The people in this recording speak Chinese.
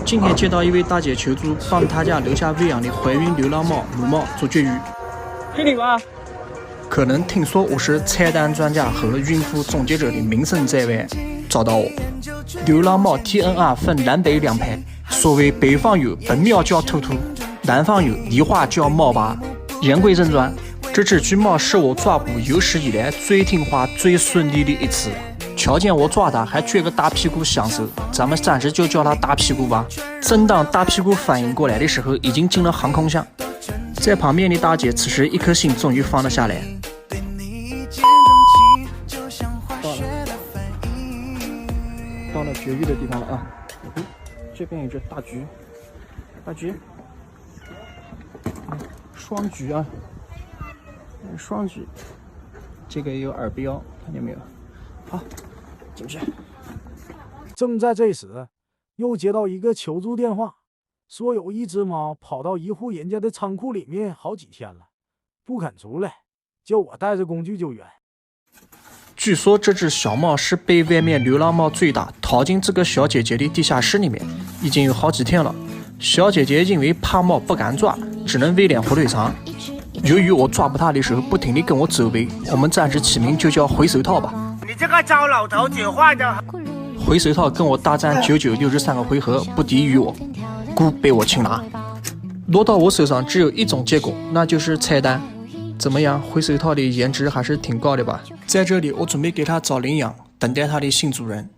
今天接到一位大姐求助，帮她家楼下喂养的怀孕流浪猫母猫做绝育。是你吗？可能听说我是彩蛋专家和孕妇终结者的名声在外，找到我。流浪猫 TNR 分南北两派，所谓北方有本喵叫兔兔，南方有梨花叫猫爸。言归正传，这只橘猫是我抓捕有史以来最听话、最顺利的一次。瞧见我抓它还撅个大屁股享受，咱们暂时就叫它大屁股吧。正当大屁股反应过来的时候，已经进了航空箱。在旁边的大姐此时一颗心终于放了下来。到了绝育的地方了啊！这边有只大橘，双橘啊，双橘，这个也有耳标，看见没有？好，进去。正在这时，又接到一个求助电话，说有一只猫跑到一户人家的仓库里面好几天了，不肯出来，叫我带着工具救援。据说这只小猫是被外面流浪猫追打，逃进这个小姐姐的地下室里面，已经有好几天了。小姐姐因为怕猫不敢抓，只能喂点火腿肠。由于我抓捕它的时候不停地跟我走位，我们暂时起名就叫回手套吧。你这个糟老头子坏的！回手套跟我大战963个回合，不敌于我，故被我擒拿。落到我手上只有一种结果，那就是拆弹。怎么样，回手套的颜值还是挺高的吧？在这里，我准备给它找领养，等待它的新主人。